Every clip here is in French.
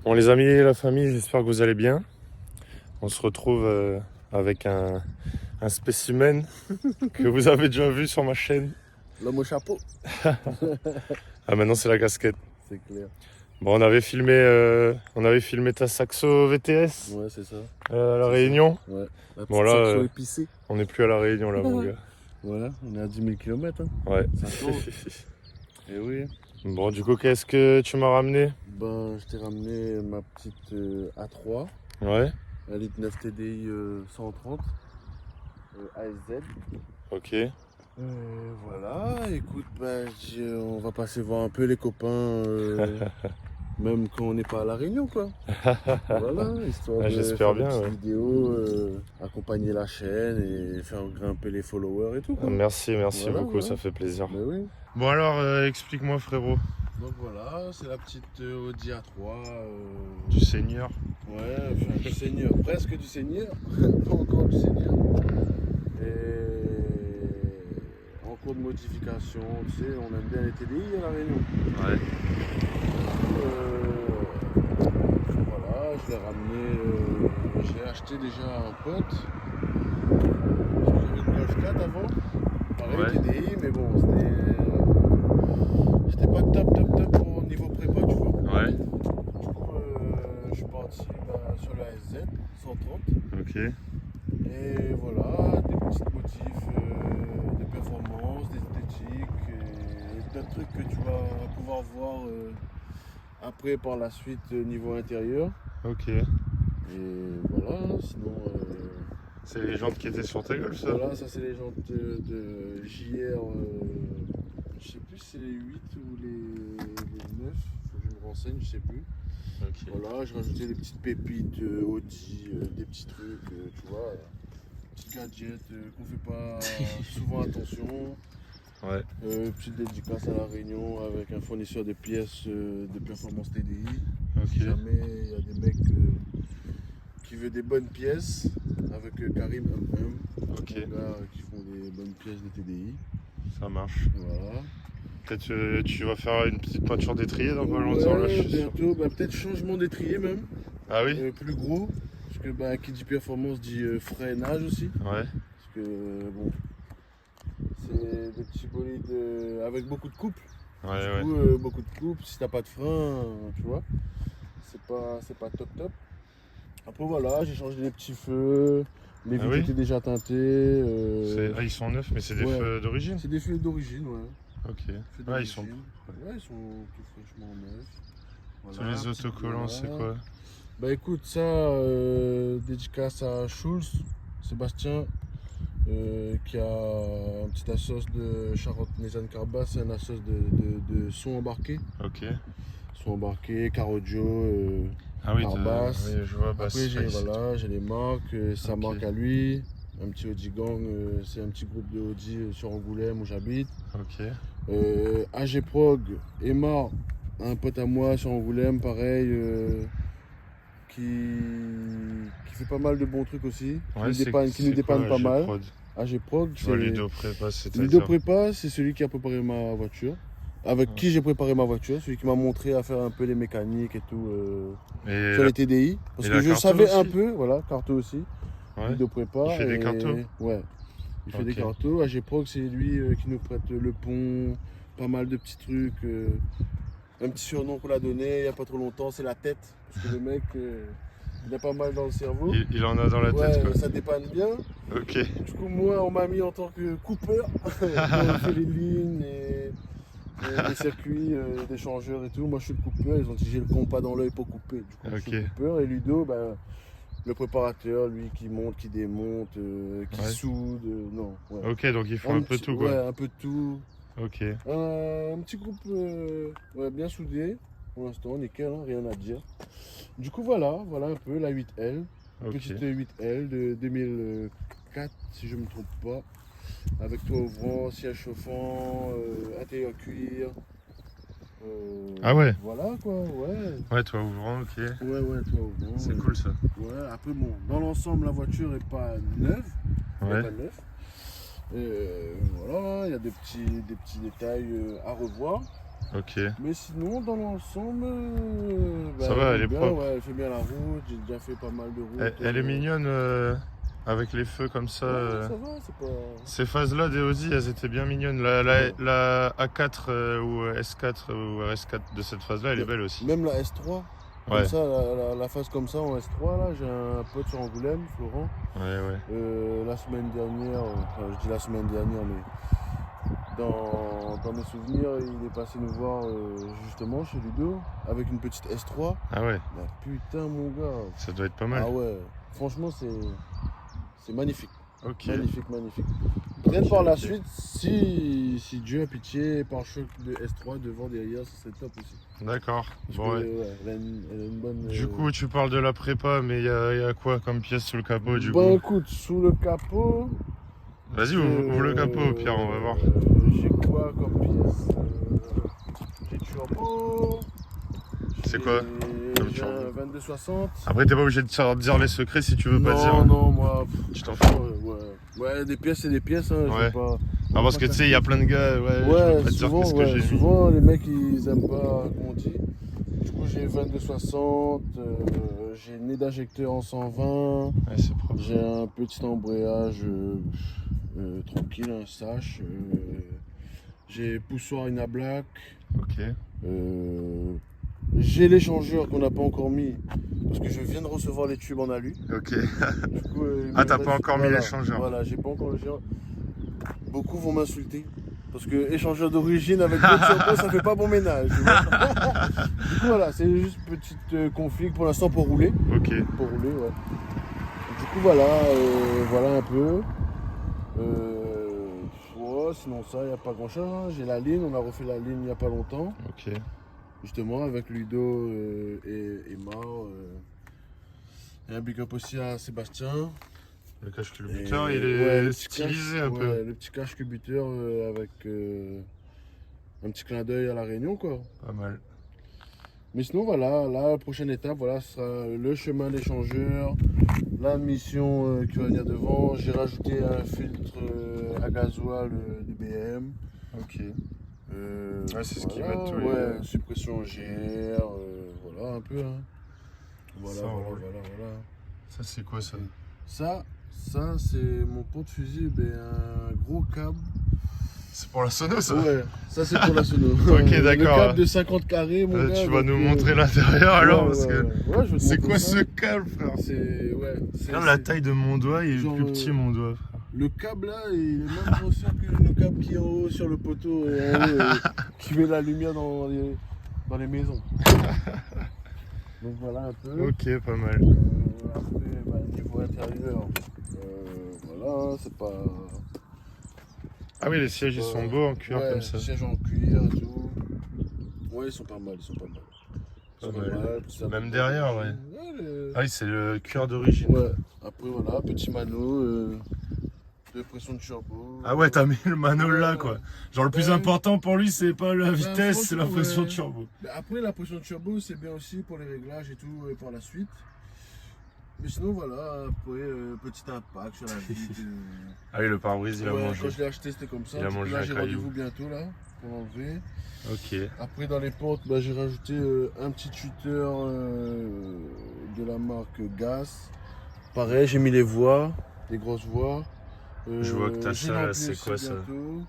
Bon les amis et la famille, j'espère que vous allez bien. On se retrouve avec un spécimen que vous avez déjà vu sur ma chaîne. L'homme au chapeau. Ah maintenant c'est la casquette. C'est clair. Bon on avait filmé ta Saxo VTS Ouais, c'est ça. à La C'est Réunion. ça. Ouais. La petite Bon là Saxo épicée. on n'est plus à La Réunion là mon gars. Voilà, on est à 10 000 km. Hein. Ouais. Ça change. Et oui. Bon du coup qu'est-ce que tu m'as ramené? Ben, je t'ai ramené ma petite A3. Ouais. 1,9 litre TDI 130. ASZ. Ok. Voilà, écoute, on va passer voir un peu les copains. Même quand on n'est pas à La Réunion, quoi. Voilà, histoire Ah, de j'espère faire des bien, petites ouais. vidéos, accompagner la chaîne et faire grimper les followers et tout, Ah, quoi. merci Voilà, beaucoup, voilà. ça fait plaisir. Mais oui. Bon alors explique-moi frérot. Donc voilà, c'est la petite Audi A3. Du Seigneur. Ouais, enfin du Seigneur, presque du Seigneur, pas encore du Seigneur. Et en cours de modification, tu sais, on aime bien les TDI à La Réunion. Ouais. Voilà, je l'ai ramené, j'ai acheté déjà à un pote. J'avais une Golf 4 avant, pareil Ouais. TDI, mais bon, c'était pas top au niveau prépa, tu vois. Ouais. Du coup, je suis parti sur la SZ 130. Ok. Et voilà, des petites motifs de performance, d'esthétique et d'autres trucs que tu vas pouvoir voir après par la suite niveau intérieur. Ok. Et voilà, sinon C'est les jantes qui étaient sur ta gueule ça? voilà, ça c'est les jantes de JR, je sais plus si c'est les 8 ou les 9, faut que je me renseigne, je sais plus. Ok. Voilà, je rajoutais des petites pépites Audi, des petits trucs, tu vois, petits gadgets qu'on fait pas souvent attention. Ouais. Petite dédicace à La Réunion avec un fournisseur de pièces de performance TDI. Ok. Si jamais il y a des mecs qui veulent des bonnes pièces, avec Karim Ok. des gars qui font des bonnes pièces de TDI. Ça marche. Voilà. Peut-être tu vas faire une petite peinture d'étrier dans pas longtemps là, je suis sûr. bientôt, peut-être changement d'étrier même, Ah oui? plus gros. Parce que qui dit performance dit freinage aussi. Ouais. Parce que bon, c'est des petits bolides avec beaucoup de couple. Ouais, Du ouais. coup, beaucoup de couple, si t'as pas de frein, tu vois, c'est pas top. Après voilà, j'ai changé les petits feux, les Ah vitres oui étaient déjà teintées. Ah, ils sont neufs, mais c'est des ouais. feux d'origine? C'est des feux d'origine, ouais. Ok. Feux Ah, ils sont. d'origine. Ouais, ils sont tout fraîchement neufs. Tous Voilà, les petite autocollants, voix. c'est quoi? Bah écoute, ça, dédicace à Schulz, Sébastien, qui a un petit assos de Charente-Méziane Carbas, c'est un assos de son embarqué. Ok. Son embarqué, Carodio, Ah oui, Carbas. oui, je vois. Bah, Après j'ai les marques, sa Ok. marque à lui, un petit Audi Gang, c'est un petit groupe de Audi sur Angoulême où j'habite. Ok. AG Prog, Emma, un pote à moi sur Angoulême, pareil, qui fait pas mal de bons trucs aussi, Ouais, qui nous dépanne pas mal. Prod. AG Prog, Je vois c'est Ludo Prépa, c'est-à-dire. Ludo Prépa, c'est celui qui a préparé ma voiture. Avec qui j'ai préparé ma voiture, celui qui m'a montré à faire un peu les mécaniques et tout Et sur les TDI. Parce et que la je Carto savais un aussi peu, voilà, Carto aussi. Ouais. Ludo Prépa. Il fait des cartos? Ouais. Il fait des Ok. cartos. AG Prog, c'est lui qui nous prête le pont, pas mal de petits trucs. Un petit surnom qu'on l'a donné il n'y a pas trop longtemps, c'est la tête. Parce que le mec, il a pas mal dans le cerveau. Il en a dans la Ouais, tête quoi. ça dépanne bien. Ok. Du coup, moi, on m'a mis en tant que coupeur. On fait les lignes et les circuits d'échangeurs et tout. Moi, je suis le coupeur. Ils ont dit j'ai le compas dans l'œil pour couper. Du coup, je suis le Ok. coupeur. Et Ludo, le préparateur, lui, qui monte, qui démonte, qui Ouais. soude. Non, ouais. Ok, donc ils font un peu petit- tout quoi. Ouais, un peu de tout. Ok. Un petit groupe ouais, bien soudé. Pour l'instant, nickel, hein, rien à dire. Du coup, voilà un peu la 8L. Ok. Petite 8L de 2004, si je ne me trompe pas. Avec toit ouvrant, siège chauffant, intérieur cuir. Ah ouais. Voilà quoi, ouais. Ouais, toi ouvrant, ok. Ouais, toit ouvrant. C'est cool ça. Ouais, après bon, dans l'ensemble, la voiture est pas neuve. Elle est Ouais. pas neuve. Voilà, il y a des petits détails à revoir. Ok. Mais sinon, dans l'ensemble, Ça va, elle est bien, propre. ouais, elle fait bien la route. J'ai déjà fait pas mal de routes. Elle est mignonne avec les feux comme ça. Ouais, ça va, c'est pas. Ces phases-là des Audi, elles étaient bien mignonnes. Ouais. La A4 ou S4 ou RS4 de cette phase-là, elle est belle aussi. Même la S3, comme Ouais, ça, la phase comme ça en S3, là, j'ai un pote sur Angoulême, Florent. ouais. La semaine dernière, enfin, je dis la semaine dernière, mais dans mes souvenirs, il est passé nous voir justement chez Ludo avec une petite S3. Ah ouais, Bah, putain, mon gars. ça doit être pas mal. Ah ouais, franchement, c'est magnifique. Ok. Magnifique. Peut-être par la Ok. suite, si Dieu a pitié, par choc de S3 devant derrière, ce serait top aussi. D'accord. Parce Bon, que ouais. ouais, elle a une bonne. Du coup, tu parles de la prépa, mais il y a quoi comme pièce sous le capot du Bah coup? écoute, sous le capot, Vas-y, ouvre le capot au pire, on va voir. j'ai quoi comme pièce? J'ai turbo. C'est quoi comme J'ai turbo? un 2260. Après, t'es pas obligé de dire les secrets si tu veux pas dire. Non, moi. Tu t'en fous. Ouais, des pièces, c'est des pièces. Hein, je Ouais. vais pas. Ah, parce que tu sais, il y a plein de gars, ouais, je veux Ouais, pas te dire souvent, qu'est-ce que j'ai mis. souvent les mecs ils aiment pas comment on dit. Du coup j'ai 2260, j'ai une nez d'injecteur en 120, Ouais, c'est propre. j'ai un petit embrayage tranquille, un sache, j'ai poussoir Inablack, Ok. j'ai l'échangeur qu'on n'a pas encore mis parce que je viens de recevoir les tubes en alu. Ok. Du coup, il Ah, me t'as pas reste- encore mis l'échangeur. Voilà, j'ai pas encore l'échangeur. Beaucoup vont m'insulter. Parce que échangeur d'origine avec deux turbos, ça fait pas bon ménage. Tu vois. Du coup, voilà, c'est juste petite config pour l'instant pour rouler. Ok. Pour rouler, ouais. Du coup, voilà, voilà un peu. Ouais, sinon ça, il n'y a pas grand chose. J'ai la ligne, on a refait la ligne il n'y a pas longtemps. Ok. Justement, avec Ludo et Mao. Et un big up aussi à Sébastien. Le cache Et, culbuteur, il ouais, est le petit stylisé cache, un peu. ouais, le petit cache cubuteur avec un petit clin d'œil à la Réunion, quoi. Pas mal. Mais sinon, voilà, la prochaine étape, voilà, ce sera le chemin d'échangeur, l'admission qui va venir devant. J'ai rajouté un filtre à gasoil de BM. Ok. Ouais, c'est ce qu'ils Voilà, mettent tous ouais, les. suppression GR, voilà un peu. Hein. Voilà, Ça voilà, roule. voilà. Ça, c'est quoi ça? Ça c'est mon porte-fusil, ben, un gros câble. C'est pour la sono ça? Ouais, ça c'est pour la sono. Ok, Le d'accord. câble de 50 carrés, mon gars. Tu vas donc, nous montrer l'intérieur alors ouais, parce que. ouais, je vais te C'est montrer quoi ça. ce câble, frère? C'est Regarde la taille de mon doigt, il est genre, plus petit mon doigt, frère. le câble là, il est même plus ancien que le câble qui est en haut sur le poteau, en haut, qui met la lumière dans les maisons. Donc voilà un peu. Ok, pas mal. Après, bah, niveau intérieur, voilà, c'est pas. Ah oui, les sièges ils sont beaux en cuir Ouais, comme ça. sièges en cuir et tout. Ouais, ils sont pas mal, Ils sont Pas pas mal. mal, tout ça. Même derrière, ouais. le- Ah oui, c'est le cuir d'origine. Ouais, après voilà, petit mano de pression de turbo. Ah ouais, t'as mis le manual là, Ouais. quoi. Genre le plus Ouais. important pour lui, c'est pas la Ben, vitesse, c'est la franchement, pression ouais. turbo. Mais après, la pression de turbo, c'est bien aussi pour les réglages et tout, par la suite. Mais sinon, voilà, après, petit impact sur la vitre. Ah oui, le pare-brise, il a Ouais, mangé. quand je l'ai acheté, c'était comme ça. Il a Du coup, mangé là, un j'ai caillou. rendez-vous bientôt, là, pour l'enlever. Ok. Après, dans les portes, bah, j'ai rajouté un petit tuteur de la marque Gas. Pareil, j'ai mis les voies, les grosses voies. Je vois que t'as j'ai ça, là, l'ampli c'est aussi quoi, ça? bientôt.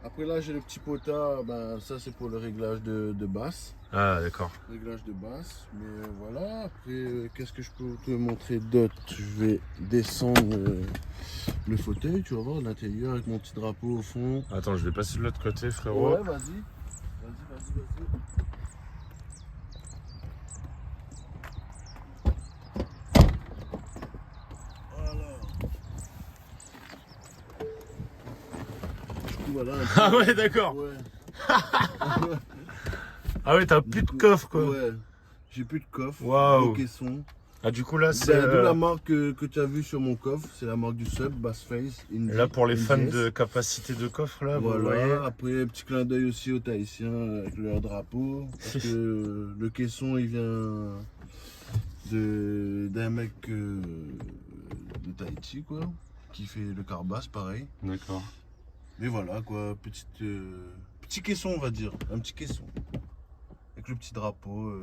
Après là j'ai le petit potard, ben, ça c'est pour le réglage de basse. Ah, d'accord. Réglage de basse, mais voilà, après qu'est-ce que je peux te montrer d'autre? Je vais descendre le fauteuil, tu vas voir l'intérieur avec mon petit drapeau au fond. Attends, je vais passer de l'autre côté, frérot. Ouais, vas-y. Voilà. Du coup, voilà. un peu- Ah ouais, d'accord. Ouais. Ah ouais, t'as plus de coffre, quoi. Ouais. J'ai plus de coffre, Waouh. de caisson. Ah, du coup, là, c'est. D'où la marque que tu as vue sur mon coffre, c'est la marque du sub, Bassface. Là, pour les fans de capacité de coffre, là, vous voyez. Voilà, après petit clin d'œil aussi aux Tahitiens avec leur drapeau. Parce que le caisson il vient d'un mec de Tahiti quoi, qui fait le carbasse pareil. D'accord. Mais voilà quoi, petit petit caisson, on va dire. Un petit caisson. Avec le petit drapeau.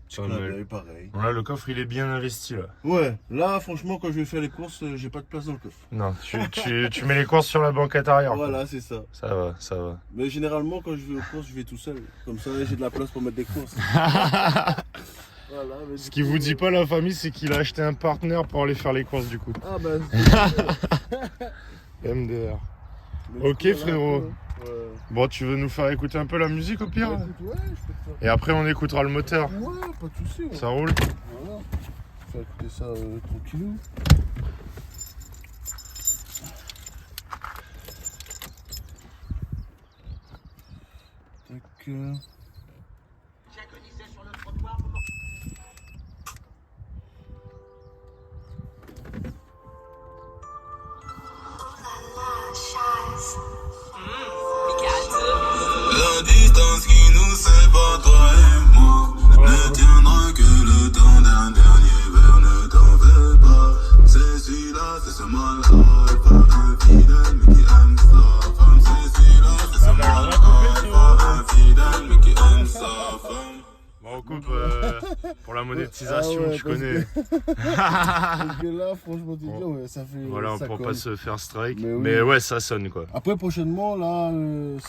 Petit Pas clin mal. d'œil, pareil. Bon, là, le coffre, il est bien investi, là. Ouais, là, franchement, quand je vais faire les courses, j'ai pas de place dans le coffre. Non, tu mets les courses sur la banquette arrière. quoi. Voilà, c'est ça. Ça va, ça va. Mais généralement, quand je vais aux courses, je vais tout seul. Comme ça, j'ai de la place pour mettre des courses. Voilà, mais Ce du qu'il coup, vous dit pas, la famille, c'est qu'il a acheté un partenaire pour aller faire les courses, du coup. Ah bah. MDR. Mais Ok, du coup, voilà, frérot. ouais. Bon, tu veux nous faire écouter un peu la musique, au pire? Bah, écoute, ouais, je peux te faire. Et après, on écoutera le moteur. Ouais, pas de soucis. Ouais. Ça roule? Voilà. Je vais écouter ça tranquillou. Tac. J'agonissais sur le trottoir pour La distance qui nous sépare, toi et moi, ne tiendra que le temps d'un dernier verre, ne t'en fais pas. C'est celui-là, c'est ce mal-là, pas infidèle, mais qui aime sa femme. C'est celui-là, c'est ce mal-là, pas infidèle, mais qui aime sa femme. Bon, on coupe pour la monétisation, Ah ouais, tu parce connais. Parce que là, franchement, t'es Bon. dire, ouais, ça fait. Voilà, ça pour colle. pas se faire strike. Mais oui. Mais ouais, ça sonne, quoi. Après, prochainement, là,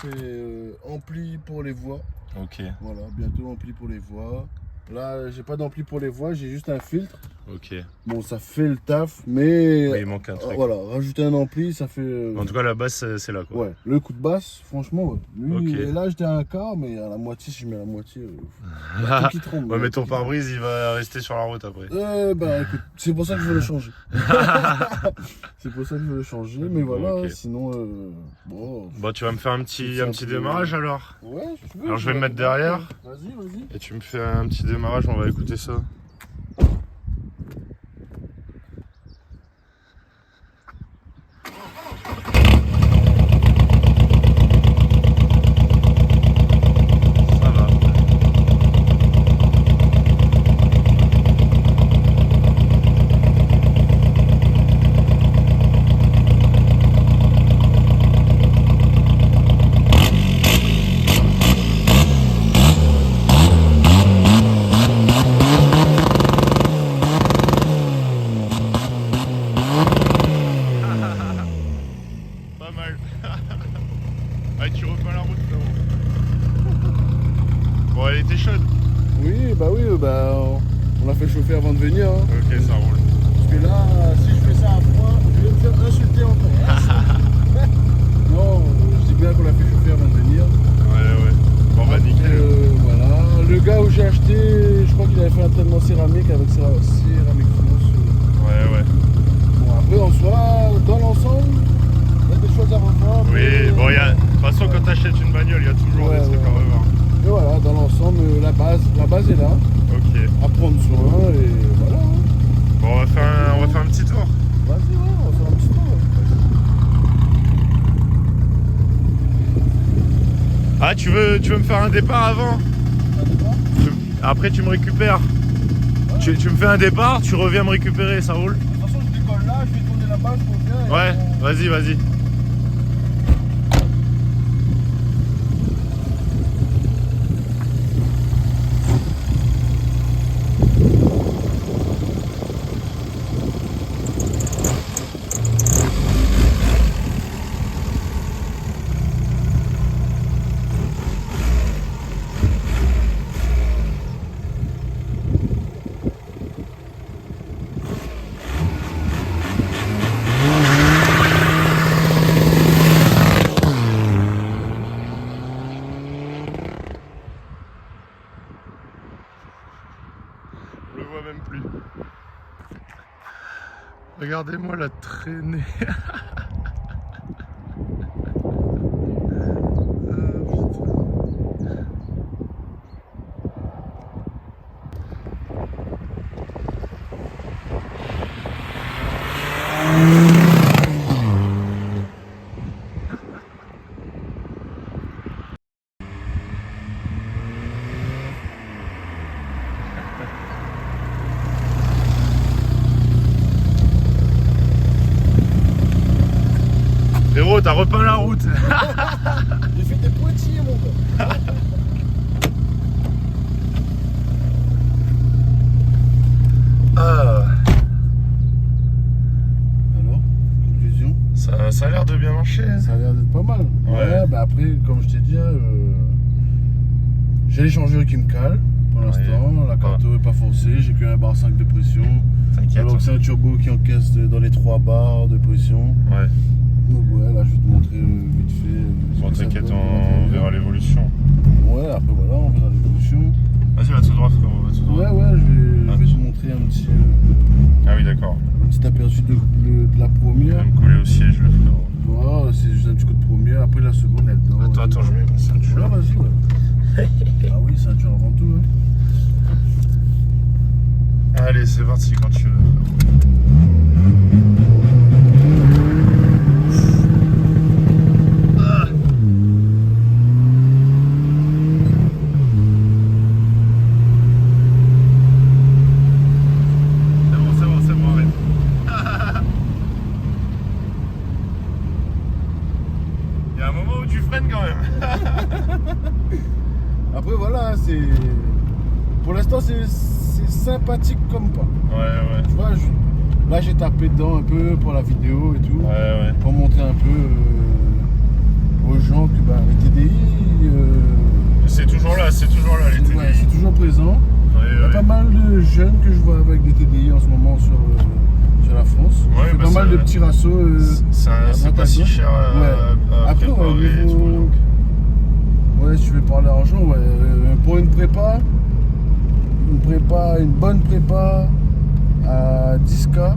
c'est ampli pour les voix. Ok, Voilà, bientôt ampli pour les voix. Là, j'ai pas d'ampli pour les voix, j'ai juste un filtre. ok. Bon, ça fait le taf, mais. Mais il manque un truc. Voilà, rajouter un ampli, ça fait. En tout cas, la basse, c'est là, quoi. Ouais, le coup de basse, franchement, ouais. Lui, Ok. et là, j'étais à un quart, mais à la moitié, si je mets la moitié, il y a tout qui tremble. Ouais, mais ton pare-brise, il va rester sur la route après. Bah écoute, c'est pour ça que je veux le changer. C'est pour ça que je veux le changer, mais voilà, Ok. sinon, bon. Bon, tu vas me faire un petit C'est un peu- démarrage alors. Ouais, si tu veux. Alors, je vais me mettre derrière. Vas-y, vas-y. Et tu me fais un petit démarrage, on va écouter ça. Ça va. Pas mal. Ouais, tu repeins la route, frérot. Bon, elle était chaude. Oui, bah, on l'a fait chauffer avant de venir. Hein. Ok, ça roule. Parce que là, si je fais ça à froid, je vais me faire insulter encore. Non, je dis bien qu'on l'a fait chauffer avant de venir. Ouais. Bon, bah, nickel. Voilà, le gars où j'ai acheté, je crois qu'il avait fait un traitement céramique avec céramique France. Ouais. Bon, après, en soi, dans l'ensemble, il y a des choses à revoir. Oui, mais- bon, de toute façon, quand t'achètes une bagnole, il y a toujours Ouais, des trucs ouais. à revoir. Et voilà, dans l'ensemble, la base est là, Ok. à prendre soin, et voilà. Bon, on va faire un petit tour. Vas-y, ouais, on va faire un petit tour. Ouais. Ah, tu veux me faire un départ avant? Ça dépend. Après, tu me récupères. Tu me fais un départ, tu reviens me récupérer, ça roule? De toute façon, je décolle là, je vais tourner là-bas, je reviens. et Ouais, on- vas-y. Je le vois même plus. Regardez-moi la traînée. Frérot, t'as repeint la route. J'ai fait des pointillés, mon marcher. Hein. Ça a l'air d'être pas mal. Ouais. Bah après, comme je t'ai dit, j'ai l'échangeur qui me cale pour l'instant. La carte n'est pas forcée, j'ai qu'un bar 5 de pression. T'inquiète. Alors que c'est un turbo qui encaisse dans les 3 bars de pression. Ouais. Donc ouais, là je vais te montrer vite fait. Bon, t'inquiète, on verra l'évolution. Ouais, après voilà, on verra l'évolution. Vas-y, va tout droit, frérot, va tout droit. Ouais, je vais te montrer un petit, Ah oui, d'accord. un petit aperçu de la Je première. vais me coller au siège, le frérot. Voilà, c'est juste un petit coup de première. Après la seconde, elle dort. Attends, je mets ma ceinture. Ouais, vas-y, ouais. Ah oui, ceinture avant tout. Hein. Allez, c'est parti quand tu veux. Il y a un moment où tu freines quand même. Après voilà, c'est. Pour l'instant, c'est sympathique comme pas. Ouais. Tu vois, là j'ai tapé dedans un peu pour la vidéo et tout. Ouais. Pour montrer un peu aux gens que bah, les TDI. C'est toujours là les TDI. Ouais, c'est toujours présent. Il y a pas mal de jeunes que je vois avec des TDI en ce moment sur la France. Ouais, pas mal de petits rassos. C'est pas si cher à Après, préparer ouais, et tout, donc. Ouais, si tu veux parler argent, ouais. Pour une bonne prépa à 10K,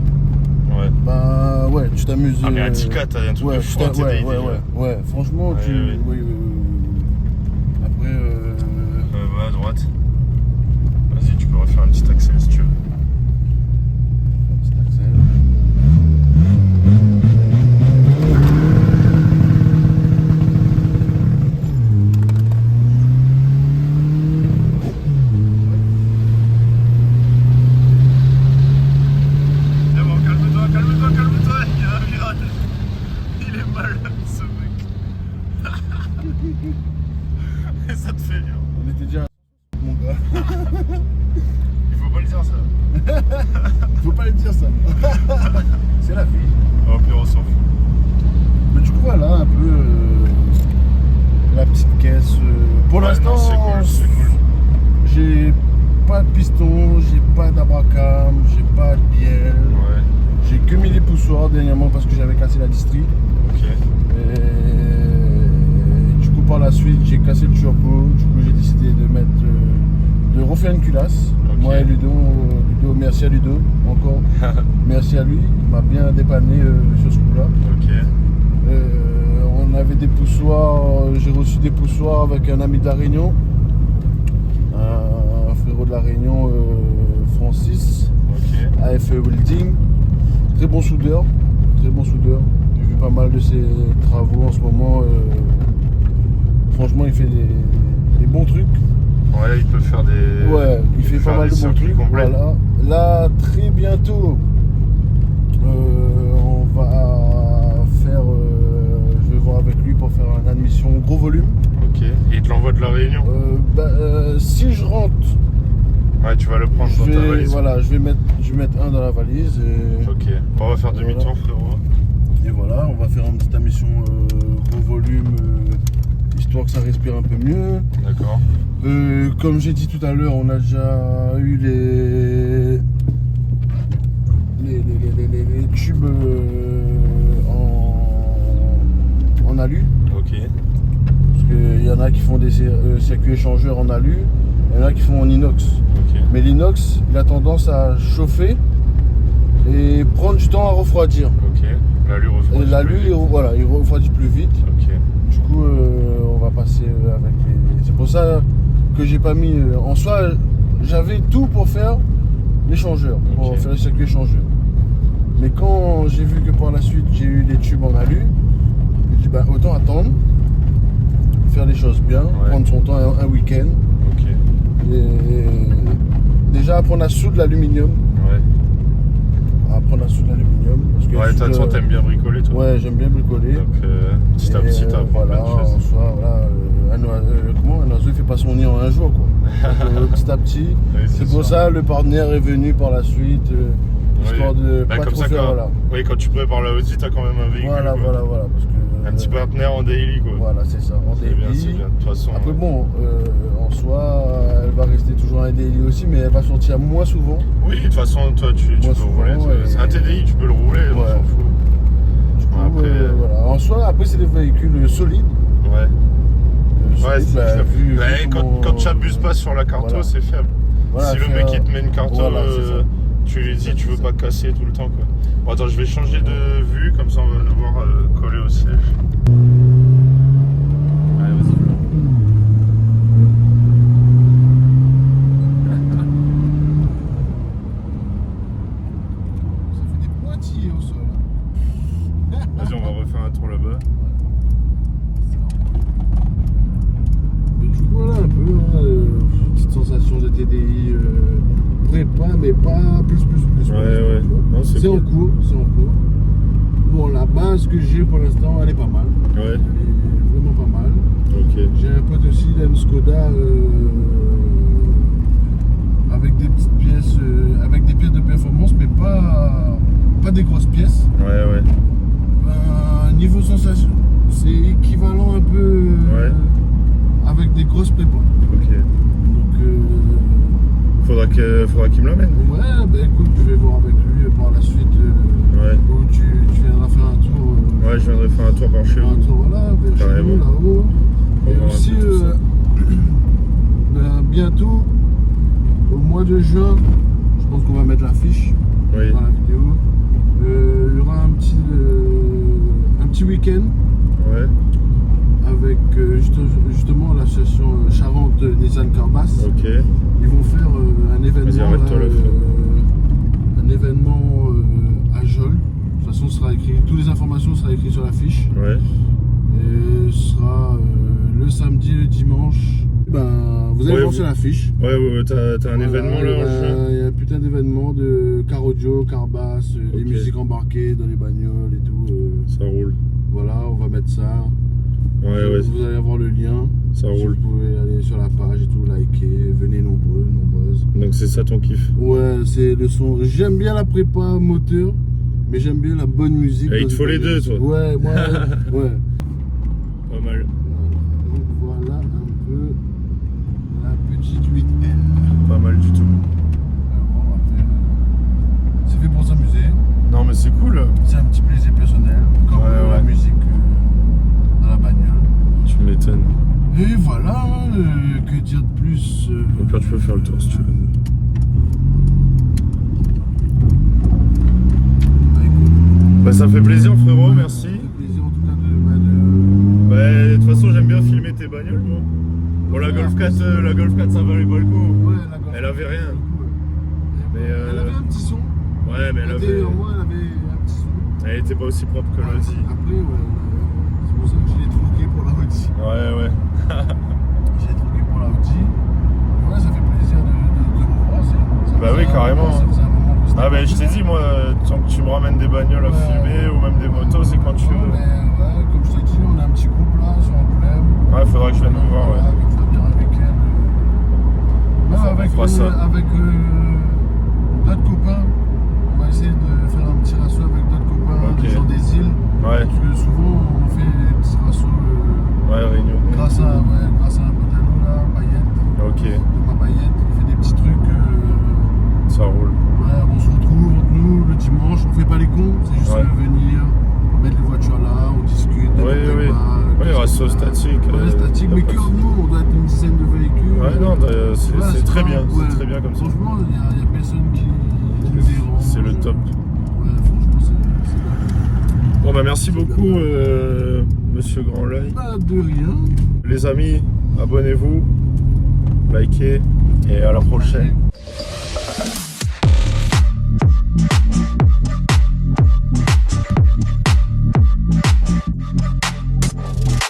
Ouais. bah ouais, tu t'amuses. Ah, mais à 10K, t'as un truc ouais, de fou en TDI. ouais, franchement, Ouais, tu. ouais. Oui. Après, Va à droite. Vas-y, tu peux refaire un petit accès si tu veux. un petit accès. C'est bon, calme-toi, il y a un virage. Il est mal, ce mec. Et ça te fait rire. On était déjà. Mon gars. Il faut pas le dire ça. Faut pas le dire ça. C'est la vie. Oh, puis on s'en fout. Mais du coup, voilà un peu la petite caisse. Pour Ouais, l'instant, non, c'est cool. j'ai pas de piston, j'ai pas d'abracam, j'ai pas de bielle. Ouais, J'ai que mis les poussoirs dernièrement parce que j'avais cassé la distrie. ok. Et du coup, par la suite, j'ai cassé le turbo. Du coup, j'ai décidé de refaire une culasse. Ok. Moi et Ludo, merci à Ludo encore. Merci à lui, il m'a bien dépanné sur ce coup-là. Ok. On avait des poussoirs, j'ai reçu des poussoirs avec un ami de la Réunion, un frérot de la Réunion, Francis, Ok. AFE Welding. Très bon soudeur. J'ai vu pas mal de ses travaux en ce moment. Franchement, il fait des bons trucs. Ouais, il peut faire des. Ouais, il fait pas mal de bons trucs. Voilà. Là, très bientôt, on va faire. Je vais voir avec lui pour faire une admission gros volume. Ok. Et il te l'envoie de la Réunion. Si je rentre, Ouais, tu vas le prendre dans ta valise. voilà, je vais mettre un dans la valise. Ok. Bon, on va faire demi-tour, frérot. Et voilà, on va faire une petite admission gros volume, histoire que ça respire un peu mieux. D'accord. Comme j'ai dit tout à l'heure, on a déjà eu les tubes en alu. Ok. Parce qu'il y en a qui font des circuits échangeurs en alu, il y en a qui font en inox. Ok. Mais l'inox, il a tendance à chauffer et prendre du temps à refroidir. Ok. L'alu refroidit. Et l'alu, il refroidit plus vite. Ok. Du coup, on va passer avec les. C'est pour ça que j'ai pas mis. En soi, j'avais tout pour faire l'échangeur, pour Ok. faire le circuit échangeur. Mais quand j'ai vu que par la suite j'ai eu les tubes en alu, j'ai dit bah autant attendre, faire les choses bien, prendre son temps un week-end. Ok. Et déjà apprendre à soudre l'aluminium. Ouais. Apprendre à soudre l'aluminium. Ouais, de toute façon, t'aimes bien bricoler, toi. Ouais, j'aime bien bricoler. Donc, petit à petit, t'apprends voilà, plein de choses. en soi, voilà, un oiseau il fait pas son nid en un jour quoi. Donc, petit à petit. Oui, c'est pour sûr. ça le partenaire est venu par la suite, histoire de Bah, pas comme trop ça, faire. quand... Voilà. Oui, quand tu prépares la Audi, t'as quand même un véhicule. Voilà, quoi. parce que Un petit partenaire en daily quoi. Voilà, c'est ça, en C'est daily. bien, c'est bien. De toute façon. Après bon, en soi, elle va rester toujours un daily aussi, mais elle va sortir moins souvent. Oui, de toute façon, toi tu Moi, peux souvent, rouler. ouais. C'est un TDI, tu peux le rouler, on Ouais. s'en fout. Du coup, Après, voilà. En soi, après c'est des véhicules solides. Ouais. Solides, Ouais, c'est bah, fiable. vu Ouais, comment- quand tu abuses pas sur la carto, Voilà. c'est fiable. Voilà, si le faire- mec il te met une carto, Voilà, c'est ça. tu lui dis C'est tu veux ça. pas casser tout le temps quoi. Bon attends, je vais changer de vue, comme ça on va le voir coller au siège. Allez, vas-y. Ça fait des pointillés au sol. Vas-y, on va refaire un tour là-bas. Mais du coup, voilà un peu, hein, petite sensation de TDI prépa, mais pas plus. Ouais, ouais. Non, c'est C'est en cool. cours, c'est en cours. Bon, la base que j'ai pour l'instant, elle est pas mal. Ouais, Elle est vraiment pas mal. ok. J'ai un pote aussi, il a une Skoda avec des petites pièces, avec des pièces de performance, mais pas des grosses pièces. Ouais. Niveau sensation, c'est équivalent un peu Ouais. avec des grosses prépas. Ok. Donc, Faudra qu'il me l'amène. ouais, bah écoute, je vais voir avec lui par la suite Ouais. où tu viendras faire un tour. Ouais, je viendrai faire un tour par chez Faire un vous. tour là, vers chez Carrément. nous, là-haut. On Et verra un aussi, peu tout ça. bientôt, au mois de juin, je pense qu'on va mettre l'affiche Oui. dans la vidéo. Il y aura un petit week-end Ouais. avec justement l'association Charente Nissan Carbas. Ok. Ils vont faire un événement, Vas-y, arrête-toi là, un événement à Jol. De toute façon, toutes les informations seront écrites sur l'affiche. Ouais. Et ce sera le samedi et le dimanche. Ben, vous allez Ouais, voir sur l'affiche. Ouais, t'as un Voilà, événement là en juin. il y a un putain d'événement de car audio, car basse, des Ok. musiques embarquées dans les bagnoles et tout. Ça roule. Voilà, on va mettre ça. Ouais, Vous allez avoir le lien. ça Si roule. vous pouvez aller sur la page et tout, liker, venez nombreuses. Donc c'est ça ton kiff. Ouais, c'est le son. J'aime bien la prépa moteur, mais j'aime bien la bonne musique. Et il dans te faut une les deux, bagnole. toi. Ouais, moi, ouais. Pas mal. Donc voilà un peu la petite 8L. Pas mal du tout. Alors, après, c'est fait pour s'amuser. Non mais c'est cool. C'est un petit plaisir personnel, comme Ouais, la ouais. musique dans la bagnole. Tu m'étonnes. Et voilà, que dire de plus Au pire, tu peux faire le tour si tu veux. Bah écoute, Bah ça fait plaisir frérot, merci. ça fait plaisir en tout cas de Bah de toute façon j'aime bien filmer tes bagnoles moi. Bon la Golf 4 ça valait pas le coup. ouais, la Golf. Elle avait rien. Mais, Elle avait un petit son. Ouais mais elle avait. Intérieurement, elle avait un petit son. Elle était pas aussi propre que l'Audi. Après, ouais, c'est pour ça que je l'ai troqué pour la Audi. Ouais. J'ai troqué pour la Audi. Ouais, ça fait plaisir de revoir. Ça Bah faisait oui, un carrément. moment- ça faisait un moment qu'on s'était Ah bah pas je t'ai vu. dit moi, tant que tu me ramènes des bagnoles à Ouais. filmer ou même des motos, c'est quand tu Ouais, veux. mais ouais, comme je t'ai dit, on a un petit groupe là sur Angoulême. Ouais, faudra que je vienne vous voir, Voilà, ouais. avec Fabien, avec elle. Même On avec fera ça. d'autres copains. On va essayer de faire un petit rasso avec d'autres copains, Ok. des gens des îles. Ouais, Parce que souvent on fait des petits rassos ouais, réunion. grâce à un pote à nous là, Bayette. Ok, De ma Bayette, il fait des petits trucs. ça roule. Ouais, on se retrouve entre nous le dimanche, on fait pas les cons, c'est juste Ouais. venir, mettre les voitures là, on discute. Oui. Ouais, rasso statique. Ouais, statique, mais que nous, on doit être une dizaine de véhicules. Ouais, non, c'est Ouais, très bien, ouais. c'est très bien comme ça. Franchement, il n'y a personne qui nous dérange. C'est le top. Ouais, franchement, c'est bien. Bon bah merci beaucoup Monsieur Grand L'Oeil. Pas de rien. Les amis, abonnez-vous, likez et à la prochaine. Allez.